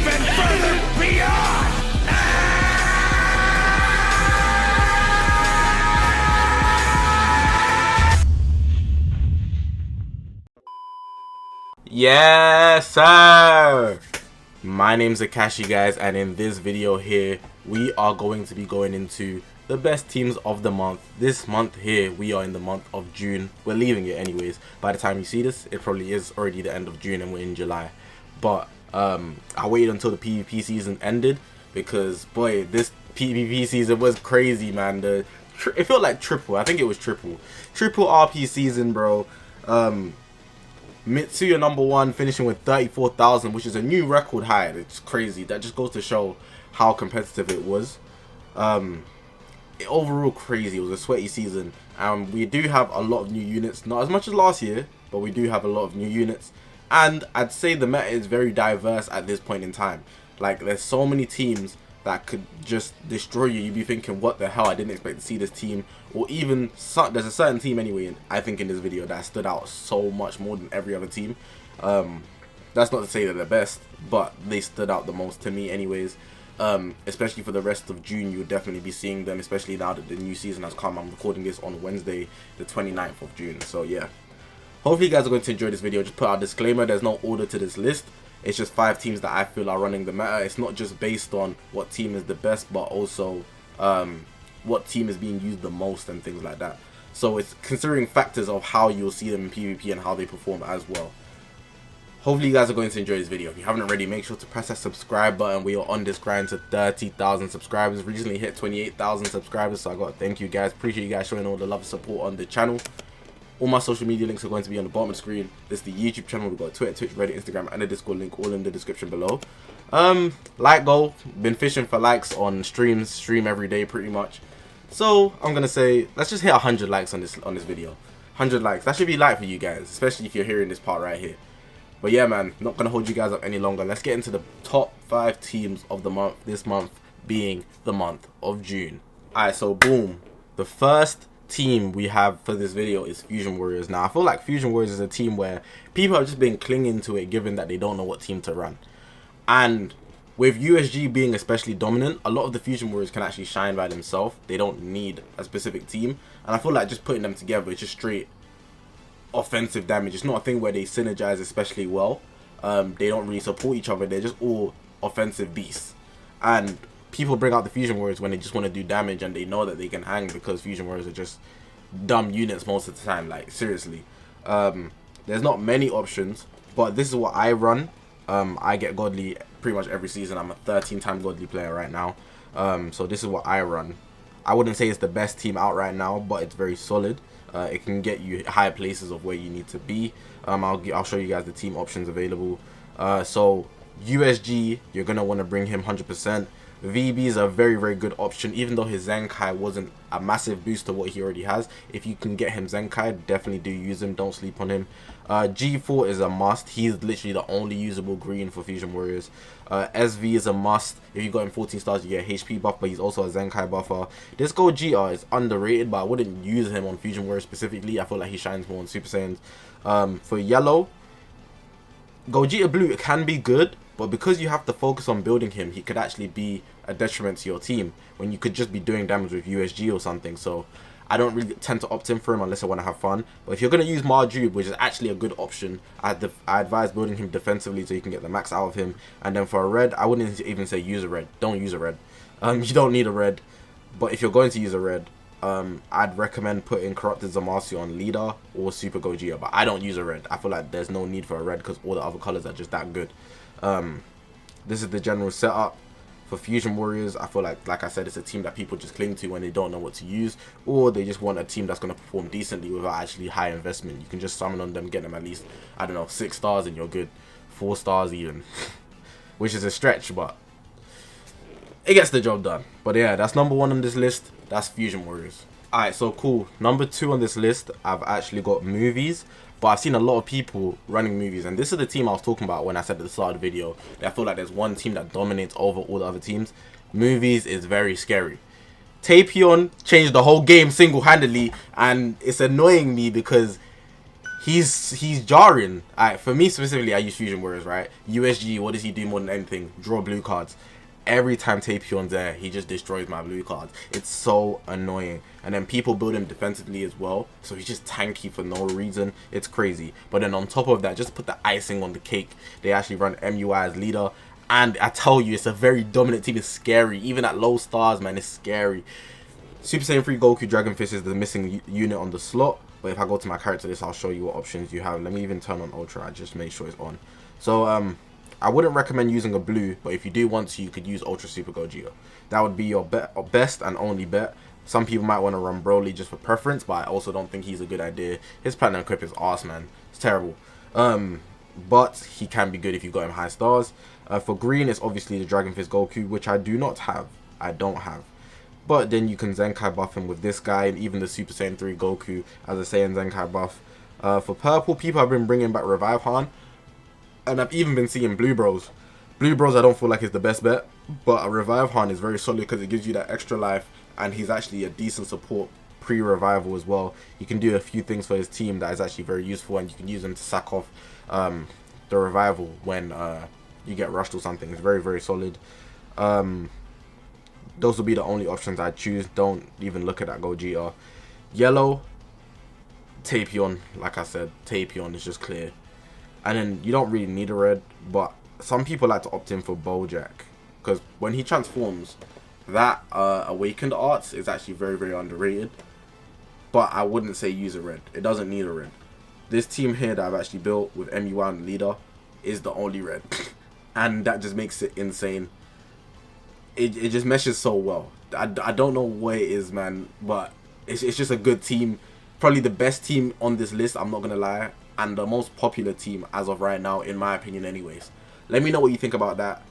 even further beyond! Yes, sir! My name's Zakashi, guys, and in this video here, we are going to be going into the best teams of the month. This month here, we are in the month of June. We're leaving it anyways. By the time you see this, it probably is already the end of June and we're in July. But I waited until the PvP season ended because, boy, this PvP season was crazy, man. It felt like triple. I think it was triple RP season, bro. Mitsuya #1 finishing with 34,000, which is a new record high. It's crazy. That just goes to show how competitive it was. Overall crazy. It was a sweaty season. We do have a lot of new units, not as much as last year, but we do have a lot of new units. And I'd say the meta is very diverse at this point in time. Like, there's so many teams that could just destroy you. You'd be thinking, what the hell, I didn't expect to see this team. Or even, there's a certain team anyway, I think in this video, that stood out so much more than every other team. That's not to say they're the best, but they stood out the most to me anyways. Especially for the rest of June, you'll definitely be seeing them, especially now that the new season has come. I'm recording this on Wednesday, the 29th of June, so yeah. Hopefully you guys are going to enjoy this video. Just put out a disclaimer, there's no order to this list. It's just 5 teams that I feel are running the meta. It's not just based on what team is the best, but also what team is being used the most and things like that. So it's considering factors of how you'll see them in PvP and how they perform as well. Hopefully you guys are going to enjoy this video. If you haven't already, make sure to press that subscribe button. We are on this grind to 30,000 subscribers. We recently hit 28,000 subscribers, so I got to thank you guys. Appreciate you guys showing all the love and support on the channel. All my social media links are going to be on the bottom of the screen. This is the YouTube channel. We've got Twitter, Twitch, Reddit, Instagram, and the Discord link all in the description below. Like goal. Been fishing for likes on streams. Stream every day pretty much. So I'm gonna say let's just hit 100 likes on this video. 100 likes. That should be light for you guys, especially if you're hearing this part right here. But yeah, man, not gonna hold you guys up any longer. Let's get into the top 5 teams of the month. This month being the month of June. Alright, so boom. The first team we have for this video is Fusion Warriors. Now I feel like Fusion Warriors is a team where people have just been clinging to it given that they don't know what team to run, and with USG being especially dominant, a lot of the Fusion Warriors can actually shine by themselves. They don't need a specific team, and I feel like just putting them together is just straight offensive damage. It's not a thing where they synergize especially well. They don't really support each other. They're just all offensive beasts, and people bring out the Fusion Warriors when they just want to do damage and they know that they can hang, because Fusion Warriors are just dumb units most of the time. Like, seriously. There's not many options, but this is what I run. I get Godly pretty much every season. I'm a 13-time Godly player right now. So this is what I run. I wouldn't say it's the best team out right now, but it's very solid. It can get you higher places of where you need to be. I'll show you guys the team options available. So USG, you're going to want to bring him 100%. VB is a very, very good option, even though his Zenkai wasn't a massive boost to what he already has. If you can get him Zenkai, definitely do use him. Don't sleep on him. G4 is a must. He's literally the only usable green for Fusion Warriors. SV is a must. If you got him 14 stars, you get a HP buff, but he's also a Zenkai buffer. This GR is underrated, but I wouldn't use him on Fusion Warriors specifically. I feel like he shines more on Super Saiyans. For yellow, Gogeta Blue, it can be good, but because you have to focus on building him, he could actually be a detriment to your team when you could just be doing damage with USG or something. So I don't really tend to opt in for him unless I want to have fun. But if you're going to use Marjube, which is actually a good option, I advise building him defensively so you can get the max out of him. And then for a red, I wouldn't even say use a red. Don't use a red. You don't need a red. But if you're going to use a red, I'd recommend putting Corrupted Zamasu on leader or Super Gogeta. But I don't use a red. I feel like there's no need for a red because all the other colors are just that good. This is the general setup for Fusion Warriors. I feel like I said, it's a team that people just cling to when they don't know what to use, or they just want a team that's going to perform decently without actually high investment. You can just summon on them, get them at least, I don't know, 6 stars and you're good. 4 stars even. Which is a stretch, but it gets the job done. But yeah, that's number 1 on this list. That's Fusion Warriors. Alright, so cool. Number 2 on this list, I've actually got Movies. But I've seen a lot of people running Movies, and this is the team I was talking about when I said at the start of the video that I feel like there's one team that dominates over all the other teams. Movies is very scary. Tapion changed the whole game single-handedly, and it's annoying me because he's jarring. Alright, for me specifically, I use Fusion Warriors, right? USG, what does he do more than anything? Draw blue cards. Every time Tapion's there, he just destroys my blue cards. It's so annoying. And then people build him defensively as well, so he's just tanky for no reason. It's crazy. But then on top of that, just put the icing on the cake, they actually run MUI as leader. And I tell you, it's a very dominant team. It's scary. Even at low stars, man, it's scary. Super Saiyan 3 Goku Dragon Fist is the missing unit on the slot. But if I go to my character list, I'll show you what options you have. Let me even turn on Ultra. I just make sure it's on. So, I wouldn't recommend using a blue, but if you do want to, you could use Ultra Super Gogeta. That would be your best and only bet. Some people might want to run Broly just for preference, but I also don't think he's a good idea. His platinum equip is arse, man. It's terrible. But he can be good if you got him high stars. For green, it's obviously the Dragon Fist Goku, which I do not have. I don't have. But then you can Zenkai buff him with this guy, and even the Super Saiyan 3 Goku as a Saiyan Zenkai buff. For purple, people have been bringing back Revive Han. And I've even been seeing Blue Bros. Blue Bros I don't feel like is the best bet, but a Revive Han is very solid because it gives you that extra life, and he's actually a decent support pre-revival as well. You can do a few things for his team that is actually very useful, and you can use him to sack off the revival when you get rushed or something. It's very, very solid. Those will be the only options I choose. Don't even look at that Gogeta. Yellow, Tapion, like I said, Tapion is just clear. And then you don't really need a red, but some people like to opt in for Bojack, because when he transforms, that awakened arts is actually very, very underrated. But I wouldn't say use a red. It doesn't need a red. This team here that I've actually built with MU1 and leader is the only red. And that just makes it insane. It just meshes so well. I don't know what it is, man, but it's just a good team. Probably the best team on this list, I'm not going to lie. And the most popular team as of right now, in my opinion anyways. Let me know what you think about that.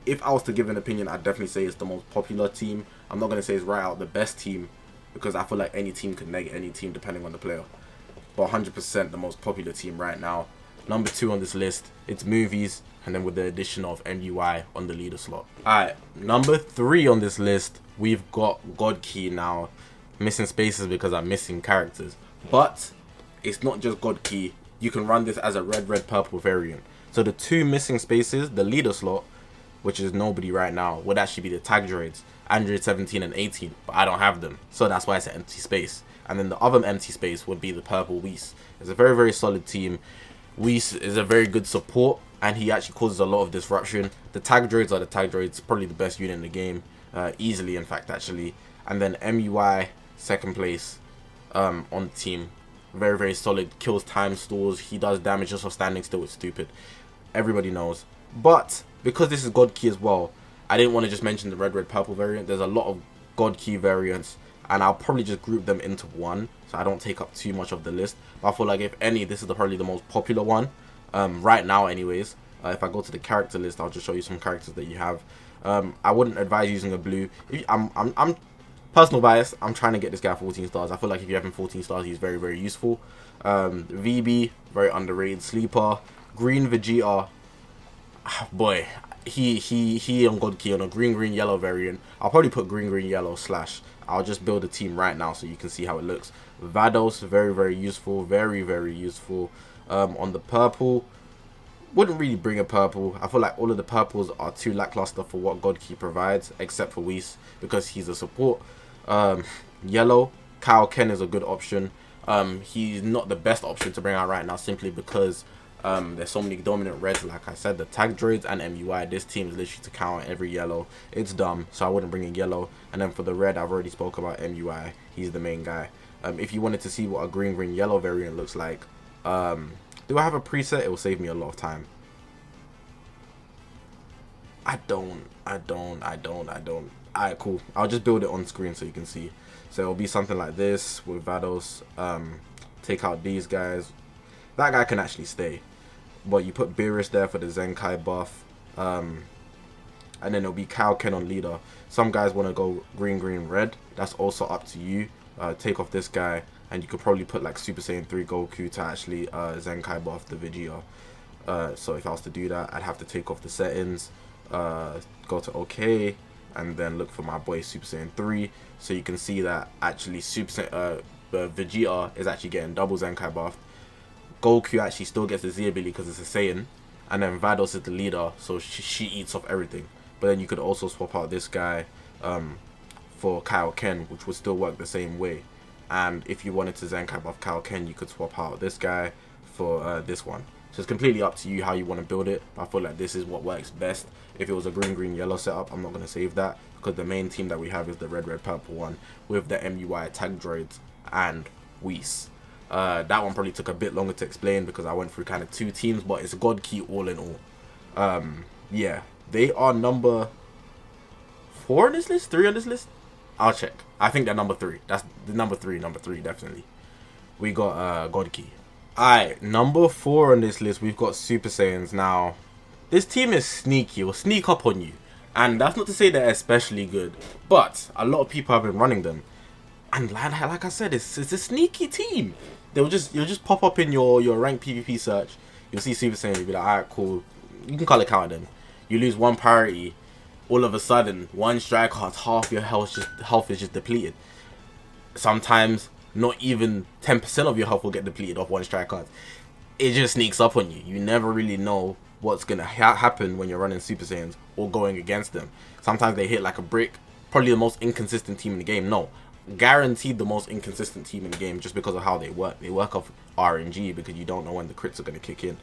If I was to give an opinion, I'd definitely say it's the most popular team. I'm not going to say it's right out the best team, because I feel like any team could neg any team depending on the player. But 100% the most popular team right now. Number 2 on this list, it's movies, and then with the addition of MUI on the leader slot. Alright, number 3 on this list, we've got God Key now. Missing spaces because I'm missing characters. But it's not just God Key. You can run this as a red, purple variant. So the 2 missing spaces, the leader slot, which is nobody right now, would actually be the tag droids, Android 17 and 18, but I don't have them. So that's why it's an empty space. And then the other empty space would be the purple Whis. It's a very, very solid team. Whis is a very good support, and he actually causes a lot of disruption. The tag droids are the tag droids, probably the best unit in the game, easily in fact actually. And then MUI, second place on the team. Very, very solid, kills time stores, he does damage just for standing still. It's stupid, everybody knows. But because this is God Key as well, I didn't want to just mention the red, purple variant. There's a lot of God Key variants, and I'll probably just group them into one, so I don't take up too much of the list. But I feel like if any, this is probably the most popular one right now anyways. If I go to the character list, I'll just show you some characters that you have. I wouldn't advise using a blue. I'm personal bias, I'm trying to get this guy 14 stars. I feel like if you have him 14 stars, he's very, very useful. VB, very underrated sleeper. Green Vegeta, boy, he on God Key on a green, yellow variant. I'll probably put green, yellow / I'll just build a team right now so you can see how it looks. Vados, very, very useful. Very, very useful. On the purple, wouldn't really bring a purple. I feel like all of the purples are too lackluster for what God Key provides, except for Whis, because he's a support. Yellow, Kyle Ken is a good option. He's not the best option to bring out right now, simply because there's so many dominant reds. Like I said, the tag droids and MUI, this team is literally to count every yellow. It's dumb, so I wouldn't bring in yellow. And then for the red, I've already spoke about MUI. He's the main guy. If you wanted to see what a green, yellow variant looks like, do I have a preset? It will save me a lot of time. I don't. Alright, cool. I'll just build it on screen so you can see. So it'll be something like this with Vados. Take out these guys. That guy can actually stay, but you put Beerus there for the Zenkai buff. And then it'll be Kyle Ken on leader. Some guys want to go green, red. That's also up to you. Take off this guy, and you could probably put like Super Saiyan 3 Goku to actually Zenkai buff the Vegeta. So if I was to do that, I'd have to take off the settings, go to OK, and then look for my boy Super Saiyan 3, so you can see that actually Vegeta is actually getting double Zenkai buffed. Goku actually still gets the Z ability because it's a Saiyan, and then Vados is the leader, so she eats off everything. But then you could also swap out this guy for Kaioken, which would still work the same way. And if you wanted to Zenkai buff Kaioken, you could swap out this guy for this one. So it's completely up to you how you want to build it. I feel like this is what works best. If it was a green yellow setup, I'm not going to save that, because the main team that we have is the red purple one with the MUI tag droids and Whis. That one probably took a bit longer to explain because I went through kind of 2 teams, but it's God Ki all in all. Yeah, they are number 4 on this list, 3 on this list. I'll check. I think they're number 3. That's the number 3 definitely. We got God Ki. Alright, number 4 on this list, we've got Super Saiyans. Now, this team is sneaky, will sneak up on you. And that's not to say they're especially good, but a lot of people have been running them. And like I said, it's a sneaky team. You'll just pop up in your ranked PvP search. You'll see Super Saiyan, you'll be like, alright, cool. You can color count them. You lose 1 priority, all of a sudden, 1 strike card, half your health is just depleted. Sometimes not even 10% of your health will get depleted off 1 strike card. It just sneaks up on you. You never really know what's gonna happen when you're running Super Saiyans or going against them. Sometimes they hit like a brick. Probably the most inconsistent team in the game. No, guaranteed the most inconsistent team in the game, just because of how they work. They work off RNG because you don't know when the crits are gonna kick in.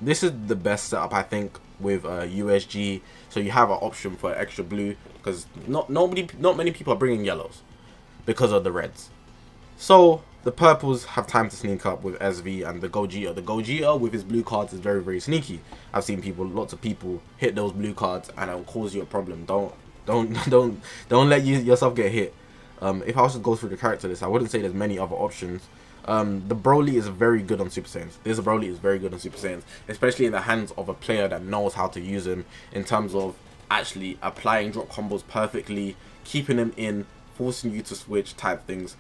This is the best setup, I think, with USG. So you have an option for extra blue, because not many people are bringing yellows because of the reds. So the purples have time to sneak up with SV and the Gogeta. The Gogeta with his blue cards is very, very sneaky. I've seen lots of people hit those blue cards and it will cause you a problem. Don't let yourself get hit. If I was to go through the character list, I wouldn't say there's many other options. The Broly is very good on Super Saiyans. This Broly is very good on Super Saiyans, especially in the hands of a player that knows how to use him in terms of actually applying drop combos perfectly, keeping him in, forcing you to switch type things.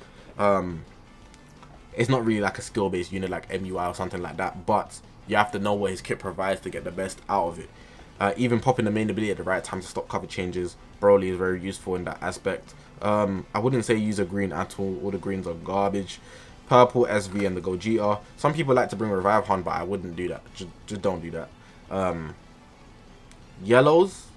It's not really like a skill-based unit like MUI or something like that, but you have to know what his kit provides to get the best out of it. Even popping the main ability at the right time to stop cover changes, Broly is very useful in that aspect. I wouldn't say use a green at all the greens are garbage. Purple, SV, and the Gogeta. Some people like to bring Revive Hunt, but I wouldn't do that. Just don't do that. Yellows,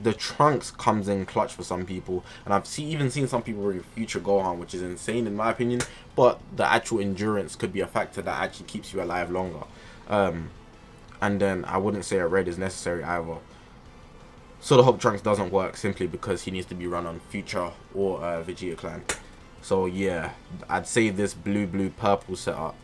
the Trunks comes in clutch for some people, and I've even seen some people bring Future Gohan, which is insane in my opinion, but the actual endurance could be a factor that actually keeps you alive longer. And then I wouldn't say a red is necessary either. So the Hope Trunks doesn't work simply because he needs to be run on Future or Vegeta Clan. So yeah, I'd say this blue purple setup,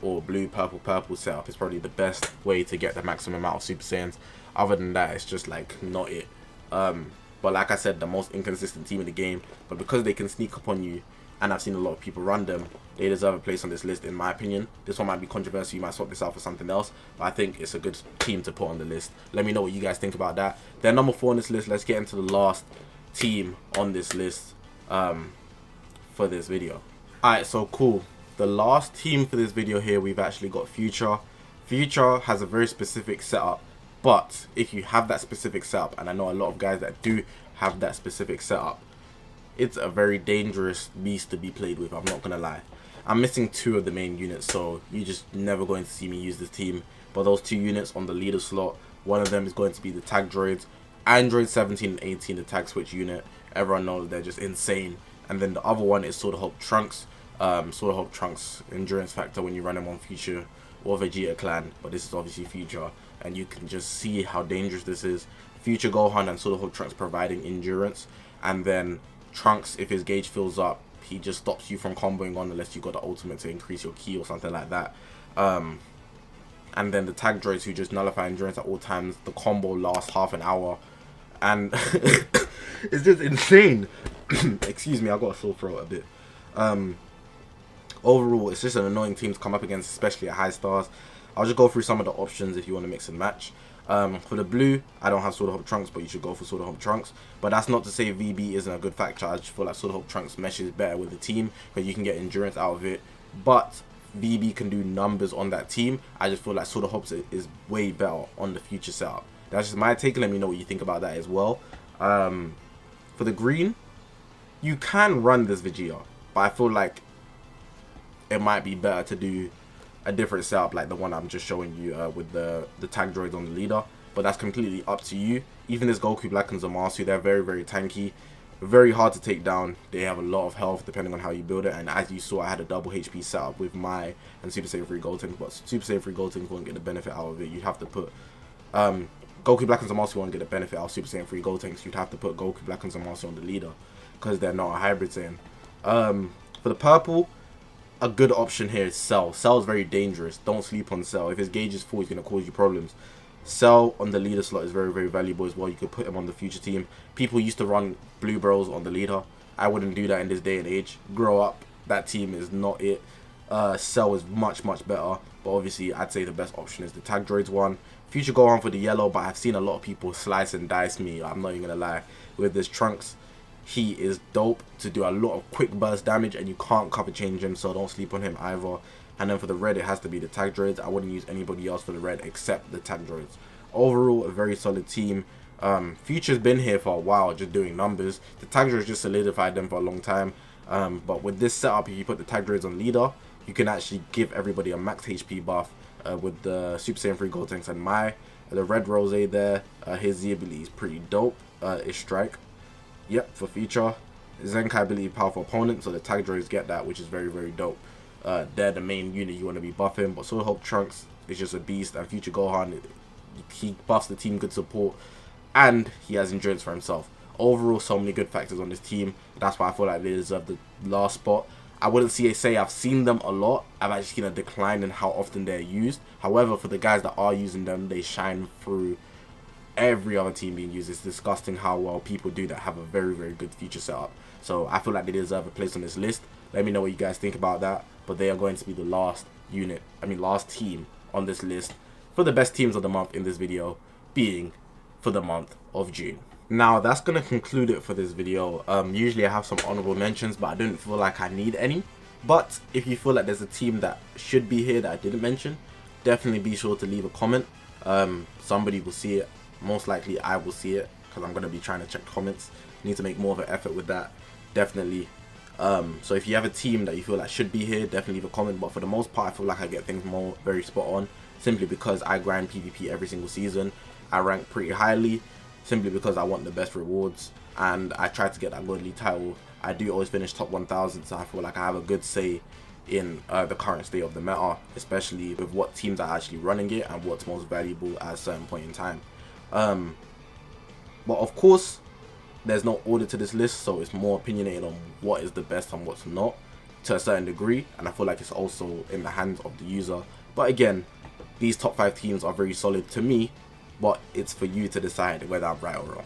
or blue purple setup, is probably the best way to get the maximum amount of Super Saiyans. Other than that, it's just like not it. But like I said, the most inconsistent team in the game, but because they can sneak up on you, and I've seen a lot of people run them, they deserve a place on this list in my opinion. This one might be controversial, you might swap this out for something else, but I think it's a good team to put on the list. Let me know what you guys think about that. They're number 4 on this list. Let's get into the last team on this list for this video. Alright, so cool. The last team for this video here, we've actually got Future. Future has a very specific setup, but if you have that specific setup, and I know a lot of guys that do have that specific setup, it's a very dangerous beast to be played with, I'm not gonna lie. I'm missing 2 of the main units, so you're just never going to see me use this team. But those 2 units on the leader slot, one of them is going to be the tag droids. Android 17 and 18, the tag switch unit. Everyone knows they're just insane. And then the other one is Sword of Hope Trunks. Sword of Hope Trunks endurance factor when you run him on Future or Vegeta Clan, but this is obviously Future, and you can just see how dangerous this is. Future Gohan and Sword of Hope Trunks providing endurance, and then Trunks, if his gauge fills up, he just stops you from comboing on unless you got the ultimate to increase your ki or something like that. And then the tag droids who just nullify endurance at all times. The combo lasts half an hour, and it's just insane. Excuse me, I got a sore throat a bit. Overall, it's just an annoying team to come up against, especially at high stars. I'll just go through some of the options if you want to mix and match. For the blue, I don't have Sword of Hope Trunks, but you should go for Sword of Hope Trunks. But that's not to say VB isn't a good factor. I just feel like Sword of Hope Trunks meshes better with the team, because you can get endurance out of it. But VB can do numbers on that team. I just feel like Sword of Hope is way better on the Future setup. That's just my take. Let me know what you think about that as well. For the green, you can run this Vegeta, but I feel like it might be better to do a different setup like the one I'm just showing you with the tag droids on the leader. But that's completely up to you. Even this Goku Black and Zamasu, they're very, very tanky. Very hard to take down. They have a lot of health depending on how you build it. And as you saw, I had a double HP setup with my and Super Saiyan 3 Gold Tank. But Super Saiyan 3 Gold Tank won't get the benefit out of it. You'd have to put Goku Black and Zamasu won't get the benefit out of Super Saiyan 3 Gold Tanks. You'd have to put Goku Black and Zamasu on the leader because they're not a hybrid Saiyan. For the purple, a good option here is Cell. Cell is very dangerous. Don't sleep on Cell. If his gauge is full, he's going to cause you problems. Cell on the leader slot is very, very valuable as well. You could put him on the future team. People used to run Blue Bros on the leader. I wouldn't do that in this day and age. Grow up. That team is not it. Cell is much, much better. But obviously, I'd say the best option is the Tag Droids one. Future Gohan for the yellow, but I've seen a lot of people slice and dice me. I'm not even going to lie. With this Trunks, he is dope to do a lot of quick burst damage, and you can't cover change him, so don't sleep on him either. And then for the red, it has to be the Tag Droids. I wouldn't use anybody else for the red except the Tag Droids. Overall, a very solid team. Future's been here for a while, just doing numbers. The Tag Droids just solidified them for a long time. But with this setup, if you put the Tag Droids on leader, you can actually give everybody a max HP buff with the Super Saiyan 3 Gold Tanks and Mai. The red Rose there, his Z ability is pretty dope. Is Strike. Yep, for Future. Zenkai ability, powerful opponent, so the Tag Droids get that, which is very, very dope. They're the main unit you want to be buffing, but Soul Hulk Trunks is just a beast, and Future Gohan, he buffs the team good support, and he has endurance for himself. Overall, so many good factors on this team. That's why I feel like they deserve the last spot. I wouldn't say I've seen them a lot. I've actually seen a decline in how often they're used. However, for the guys that are using them, they shine through every other team being used. It's disgusting how well people do that have a very, very good future setup. So I feel like they deserve a place on this list. Let me know what you guys think about that. But they are going to be the last team on this list for the best teams of the month in this video, being for the month of June. Now that's going to conclude it for this video. Usually I have some honorable mentions, but I didn't feel like I need any. But if you feel like there's a team that should be here that I didn't mention, definitely be sure to leave a comment. Somebody will see it. Most likely I will see it because I'm going to be trying to check comments. Need to make more of an effort with that, definitely. So if you have a team that you feel like should be here, definitely leave a comment. But for the most part, I feel like I get things more very spot on, simply because I grind PvP every single season. I rank pretty highly simply because I want the best rewards, and I try to get that Gold League title. I do always finish top 1000, so I feel like I have a good say in the current state of the meta, especially with what teams are actually running it and what's most valuable at a certain point in time. But of course, there's no order to this list, so it's more opinionated on what is the best and what's not to a certain degree, and I feel like it's also in the hands of the user. But again, these top 5 teams are very solid to me, but it's for you to decide whether I'm right or wrong.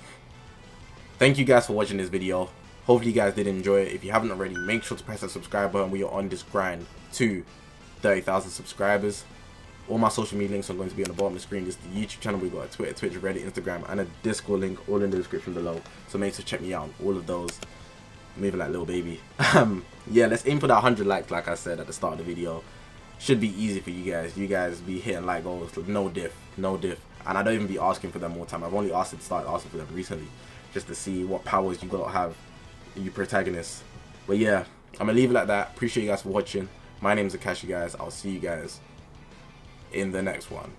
Thank you guys for watching this video. Hopefully you guys did enjoy it. If you haven't already, make sure to press that subscribe button. We are on this grind to 30,000 subscribers. All my social media links are going to be on the bottom of the screen. This is the YouTube channel. We've got a Twitter, Twitch, Reddit, Instagram, and a Discord link all in the description below. So make sure to check me out on all of those. Moving like little baby. Yeah, let's aim for that 100 likes like I said at the start of the video. Should be easy for you guys. You guys be hitting like goals. No diff. No diff. And I don't even be asking for them all the time. I've only started asking for them recently, just to see what powers you gotta have, you protagonists. But yeah, I'm gonna leave it like that. Appreciate you guys for watching. My name is Zakashi, guys. I'll see you guys in the next one.